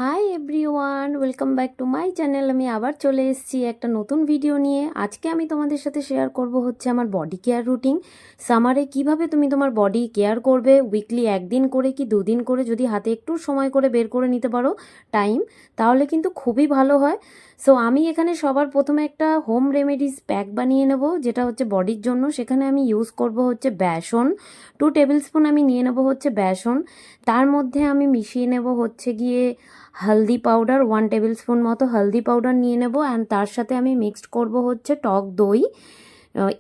Hi everyone, welcome back to my channel. আমি আবার চলে এসেছি একটা নতুন ভিডিও নিয়ে। আজকে আমি তোমাদের সাথে শেয়ার করব হচ্ছে আমার বডি কেয়ার রুটিন। সামারে কিভাবে তুমি তোমার বডি কেয়ার করবে, উইকলি একদিন করে কি দুদিন করে যদি হাতে একটু সময় করে বের করে নিতে পারো টাইম, তাহলে কিন্তু খুবই ভালো হয়। সো আমি এখানে সবার প্রথমে একটা হোম রেমেডিস প্যাক বানিয়ে নেব, যেটা হচ্ছে বডির জন্য। সেখানে আমি ইউজ করব হচ্ছে বেসন, 2 টেবিল স্পুন আমি নিয়ে নেব হচ্ছে বেসন। তার মধ্যে আমি মিশিয়ে নেব হচ্ছে গিয়ে হলদি পাউডার, 1 টেবিল স্পুন মতো হলদি পাউডার নিয়ে নেব। অ্যান্ড তার সাথে আমি মিক্সড করব হচ্ছে টক দই।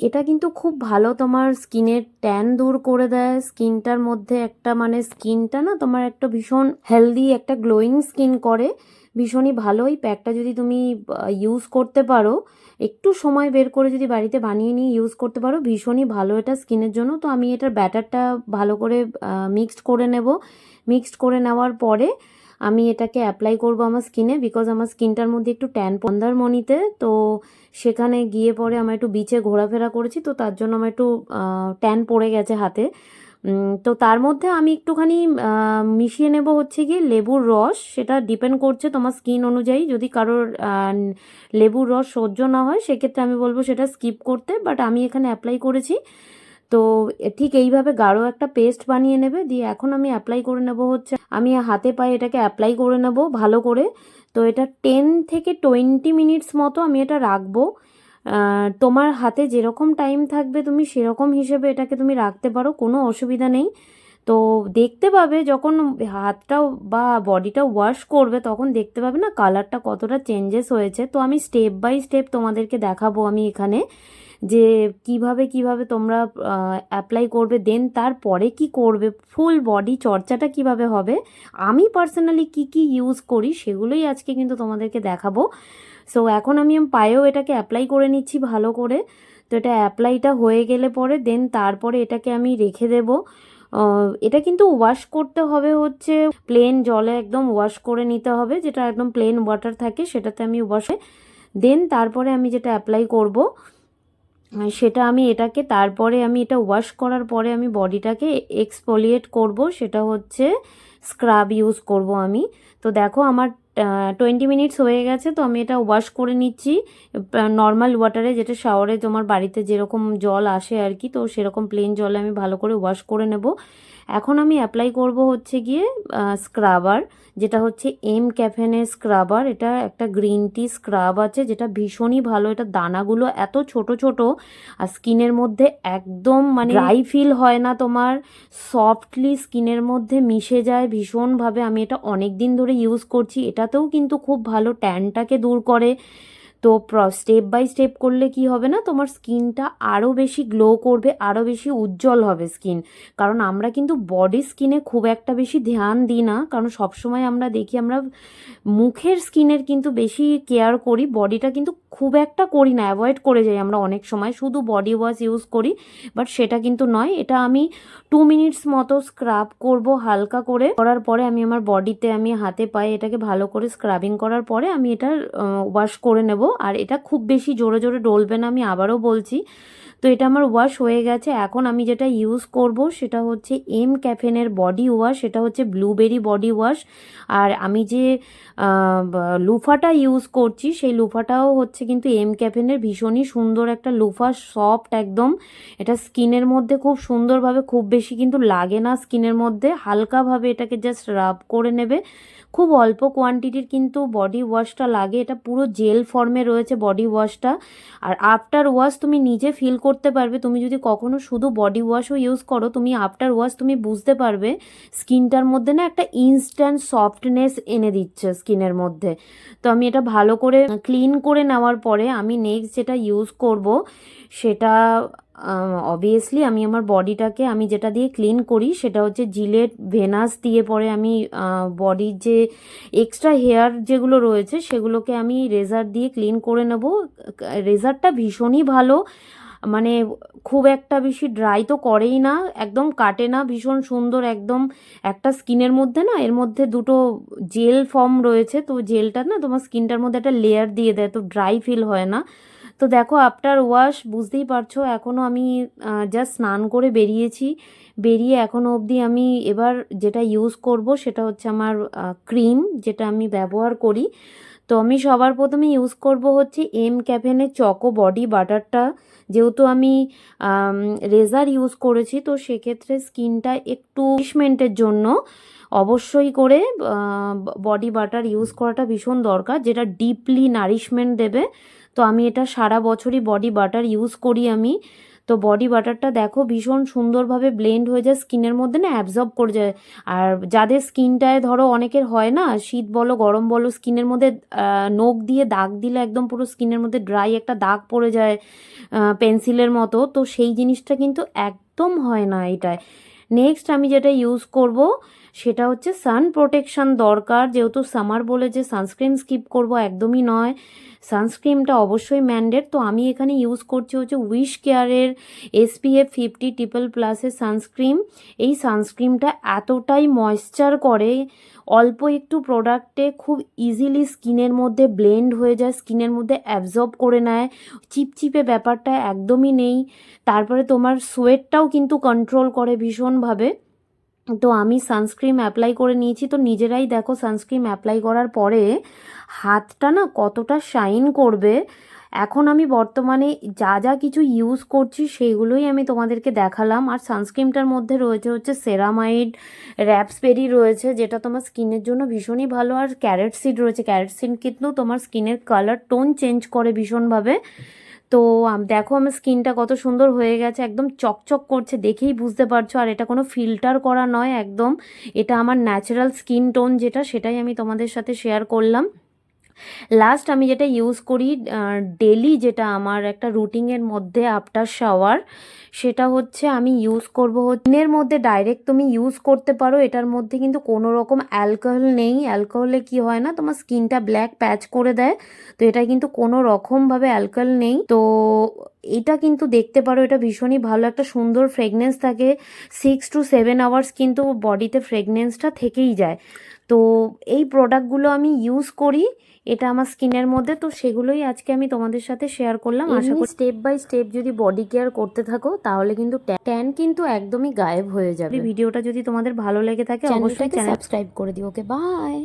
এটা কিন্তু খুব ভালো, তোমার স্কিনের ট্যান দূর করে দেয়। স্কিনটার মধ্যে একটা মানে স্কিনটা না তোমার একটা ভীষণ হেলদি একটা গ্লোয়িং স্কিন করে। ভীষণই ভালো এই প্যাকটা যদি তুমি ইউজ করতে পারো, একটু সময় বের করে যদি বাড়িতে বানিয়ে নিয়ে ইউজ করতে পারো, ভীষণই ভালো এটা স্কিনের জন্য। তো আমি এটার ব্যাটারটা ভালো করে মিক্সড করে নেব। মিক্সড করে নেওয়ার পরে আমি এটাকে অ্যাপ্লাই করব আমার স্কিনে, বিকজ আমার স্কিনটার মধ্যে একটু ট্যান মন্দারমণিতে। তো সেখানে গিয়ে পরে আমার একটু বিচে ঘোরাফেরা করেছি, তো তার জন্য আমার একটু ট্যান পড়ে গেছে হাতে। তো তার মধ্যে আমি একটুখানি মিশিয়ে নেব হচ্ছে গিয়ে লেবুর রস। সেটা ডিপেন্ড করছে তোমার স্কিন অনুযায়ী। যদি কারোর লেবুর রস সহ্য না হয়, সেক্ষেত্রে আমি বলবো সেটা স্কিপ করতে, বাট আমি এখানে অ্যাপ্লাই করেছি। তো ঠিক এইভাবে গাঢ় একটা পেস্ট বানিয়ে নেবে। দিয়ে এখন আমি অ্যাপ্লাই করে নেব হচ্ছে, আমি হাতে পায়ে এটাকে অ্যাপ্লাই করে নেব ভালো করে। তো এটা 10 থেকে 20 মিনিটস মতো আমি এটা রাখবো। তোমার হাতে যেরকম টাইম থাকবে তুমি সেরকম হিসেবে এটাকে তুমি রাখতে পারো, কোনো অসুবিধা নেই। তো দেখতে পাবে যখন হাতটাও বা বডিটা ওয়াশ করবে, তখন দেখতে পাবে না কালারটা কতটা চেঞ্জেস হয়েছে। তো আমি স্টেপ বাই স্টেপ তোমাদেরকে দেখাবো আমি এখানে, যে কিভাবে কিভাবে তোমরা অ্যাপ্লাই করবে, দেন তারপরে কি করবে, ফুল বডি চর্চাটা কিভাবে হবে, আমি পার্সোনালি কি কি ইউজ করি সেগুলোই আজকে কিন্তু তোমাদেরকে দেখাবো। সো এখন আমি পায়েও এটাকে অ্যাপ্লাই করে নিচ্ছি ভালো করে। তো এটা অ্যাপ্লাইটা হয়ে গেলে পরে দেন তারপরে এটাকে আমি রেখে দেব। এটা কিন্তু ওয়াশ করতে হবে হচ্ছে প্লেন জলে, একদম ওয়াশ করে নিতে হবে, যেটা একদম প্লেন ওয়াটার থাকে সেটাতে আমি ওয়াশ। দেন তারপরে আমি যেটা অ্যাপ্লাই করব সেটা আমি এটাকে, তারপরে আমি এটা ওয়াশ করার পরে আমি বডিটাকে এক্সফোলিয়েট করব, সেটা হচ্ছে স্ক্রাব ইউজ করব আমি। তো দেখো আমার 20 মিনিটস হয়ে গেছে। তো আমি এটা ওয়াশ করে নিচ্ছি নর্মাল ওয়াটারে, যেটা শাওয়ারে তোমার বাড়িতে যেরকম জল আসে আর কি, তো সেরকম প্লেন জলে আমি ভালো করে ওয়াশ করে নেব। এখন আমি অ্যাপ্লাই করব হচ্ছে গিয়ে স্ক্রাবার, যেটা হচ্ছে ক্যাফেনের স্ক্রাবার। এটা একটা গ্রিন টি স্ক্রাব আছে, যেটা ভীষণই ভালো। এটা দানাগুলো এত ছোট ছোট, আর স্কিনের মধ্যে একদম মানে ড্রাই ফিল হয় না তোমার, সফটলি স্কিনের মধ্যে মিশে যায় ভীষণভাবে। আমি এটা অনেক দিন ধরে ইউজ করছি। এটাতেও কিন্তু খুব ভালো ট্যানটাকে দূর করে। তো স্টেপ বাই স্টেপ করলে কি হবে না, তোমার স্কিনটা আরও বেশি গ্লো করবে, আরও বেশি উজ্জ্বল হবে স্কিন। কারণ আমরা কিন্তু বডি স্কিনে খুব একটা বেশি ধ্যান দিই না, কারণ সবসময় আমরা দেখি আমরা মুখের স্কিনের কিন্তু বেশি কেয়ার করি, বডিটা কিন্তু খুব একটা করি না, অ্যাভয়েড করে যাই আমরা অনেক সময়, শুধু বডি ওয়াশ ইউজ করি। বাট সেটা কিন্তু নয়। এটা আমি 2 মিনিটস মতো স্ক্রাব করব হালকা করে। করার পরে আমি আমার বডিতে, আমি হাতে পায়ে এটাকে ভালো করে স্ক্রাবিং করার পরে আমি এটা ওয়াশ করে নেব। আর এটা খুব বেশি জোরে জোরে ডলবে না, আমি আবারও বলছি। তো এটা আমার ওয়াশ হয়ে গেছে। এখন আমি যেটা ইউজ করব সেটা হচ্ছে ক্যাফেনের বডি ওয়াশ, সেটা হচ্ছে ব্লুবেরি বডি ওয়াশ। আর আমি যে লুফাটা ইউজ করছি সেই লুফাটাও হচ্ছে কিন্তু ক্যাফেনের, ভীষণই সুন্দর একটা লুফা, সফট একদম। এটা স্কিনের মধ্যে খুব সুন্দরভাবে, খুব বেশি কিন্তু লাগে না স্কিনের মধ্যে, হালকাভাবে এটাকে জাস্ট রাব করে নেবে। খুব অল্প কোয়ান্টিটির কিন্তু বডি ওয়াশটা লাগে, এটা পুরো জেল ফর্মে রয়েছে বডি ওয়াশটা। আর আফটার ওয়াশ তুমি নিজে ফিল করতে পারবে, তুমি যদি কখনো শুধু বডি ওয়াশও ইউজ করো, তুমি আফটার ওয়াশ তুমি বুঝতে পারবে স্কিনটার মধ্যে না একটা ইনস্ট্যান্ট সফটনেস এনে দিচ্ছে স্কিনের মধ্যে। তো আমি এটা ভালো করে ক্লিন করে নেওয়ার পরে আমি নেক্সট যেটা ইউজ করব সেটা অবভিয়াসলি আমি আমার বডিটাকে, আমি যেটা দিয়ে ক্লিন করি সেটা হচ্ছে জিলেট ভেনাস দিয়ে। পরে আমি বডির যে এক্সট্রা হেয়ার যেগুলো রয়েছে সেগুলোকে আমি রেজার দিয়ে ক্লিন করে নেব। রেজারটা ভীষণই ভালো, মানে খুব একটা বেশি ড্রাই তো করেই না, একদম কাটে না, ভীষণ সুন্দর একদম। একটা স্কিনের মধ্যে না, এর মধ্যে দুটো জেল ফর্ম রয়েছে, তো জেলটা না তোমার স্কিনটার মধ্যে একটা লেয়ার দিয়ে দেয়, তো ড্রাই ফিল হয় না। তো দেখো আফটার ওয়াশ বুঝতেই পারছো এখনও আমি জাস্ট স্নান করে বেরিয়েছি, বেরিয়ে এখনও অবধি আমি এবার যেটা ইউজ করব সেটা হচ্ছে আমার ক্রিম, যেটা আমি ব্যবহার করি। তো আমি সবার প্রথমে ইউজ করব হচ্ছে ক্যাফেনের চকো বডি বাটারটা। যেহেতু আমি রেজার ইউজ করেছি, তো সেক্ষেত্রে স্কিনটা একটু নারিশমেন্টের জন্য অবশ্যই করে বডি বাটার ইউজ করাটা ভীষণ দরকার, যেটা ডিপলি নারিশমেন্ট দেবে। তো আমি এটা সারা বছরই বডি বাটার ইউজ করি আমি। তো বডি বাটারটা দেখো ভীষণ সুন্দরভাবে ব্লেন্ড হয়ে যায় স্কিনের মধ্যে, না অ্যাবজর্ব করে যায়। আর যাদের স্কিনটায় ধরো অনেকের হয় না, শীত বলো গরম বলো, স্কিনের মধ্যে নখ দিয়ে দাগ দিলে একদম পুরো স্কিনের মধ্যে ড্রাই একটা দাগ পড়ে যায় পেন্সিলের মতো, তো সেই জিনিসটা কিন্তু একদম হয় না এটায়। নেক্সট আমি যেটা ইউজ করব সেটা হচ্ছে সান প্রোটেকশান দরকার, যেহেতু সামার বলে যে সানস্ক্রিন স্কিপ করব একদমই নয়, সানস্ক্রিনটা অবশ্যই ম্যান্ডেট। তো আমি এখানে ইউজ করছি হচ্ছে উইশ কেয়ারের SPF 50 ট্রিপল+এর সানস্ক্রিন। এই সানস্ক্রিনটা এতটাই ময়েশ্চার করে, অল্প একটু প্রোডাক্টে খুব ইজিলি স্কিনের মধ্যে ব্লেন্ড হয়ে যায়, স্কিনের মধ্যে অ্যাবজর্ব করে নেয়, চিপচিপে ব্যাপারটা একদমই নেই। তারপরে তোমার সোয়েটটাও কিন্তু কন্ট্রোল করে ভীষণভাবে। তো আমি সানস্ক্রিন অ্যাপ্লাই করে নিয়েছি, তো নিজেরাই দেখো সানস্ক্রিন অ্যাপ্লাই করার পরে হাতটা না কতটা শাইন করবে। এখন আমি বর্তমানে যা যা কিছু ইউজ করছি সেইগুলোই আমি তোমাদেরকে দেখালাম। আর সানস্ক্রিনটার মধ্যে রয়েছে হচ্ছে সেরামাইড, র্যাপসবেরি রয়েছে, যেটা তোমার স্কিনের জন্য ভীষণই ভালো, আর ক্যারেট সিড রয়েছে। ক্যারেট সিড কিন্তু তোমার স্কিনের কালার টোন চেঞ্জ করে ভীষণভাবে। তো দেখো আমার স্কিনটা কত সুন্দর হয়ে গেছে, একদম চকচক করছে, দেখেই বুঝতে পারছো। আর এটা কোনো ফিল্টার করা নয় একদম, এটা আমার ন্যাচারাল স্কিন টোন যেটা, সেটাই আমি তোমাদের সাথে শেয়ার করলাম। লাস্ট আমি যেটা ইউজ করি ডেলি, যেটা আমার একটা রুটিনের মধ্যে আফটার শাওয়ার, সেটা হচ্ছে আমি ইউজ করব দিনের মধ্যে ডাইরেক্ট তুমি ইউজ করতে পারো। এটার মধ্যে কিন্তু কোনো রকম অ্যালকোহল নেই। অ্যালকোহলে কি হয় না, তোমার স্কিনটা ব্ল্যাক প্যাচ করে দেয়, তো এটা কিন্তু কোনো রকমভাবে অ্যালকোহল নেই। তো এটা কিন্তু দেখতে পারো, এটা ভীষণই ভালো, একটা সুন্দর ফ্রেগনেন্স থাকে, 6 to 7 আওয়ার্স কিন্তু বডিতে ফ্রেগনেন্সটা থেকেই যায়। তো এই প্রোডাক্টগুলো আমি ইউজ করি, এটা আমার স্কিনের মধ্যে, তো সেগুলোই আজকে আমি তোমাদের সাথে শেয়ার করলাম। আশা করি স্টেপ বাই স্টেপ যদি বডি কেয়ার করতে থাকো তাহলে কিন্তু ট্যান কিন্তু একদমই গায়েব হয়ে যাবে। ভিডিওটা যদি তোমাদের ভালো লেগে থাকে অবশ্যই চ্যানেল সাবস্ক্রাইব করে দিও। ওকে, বাই।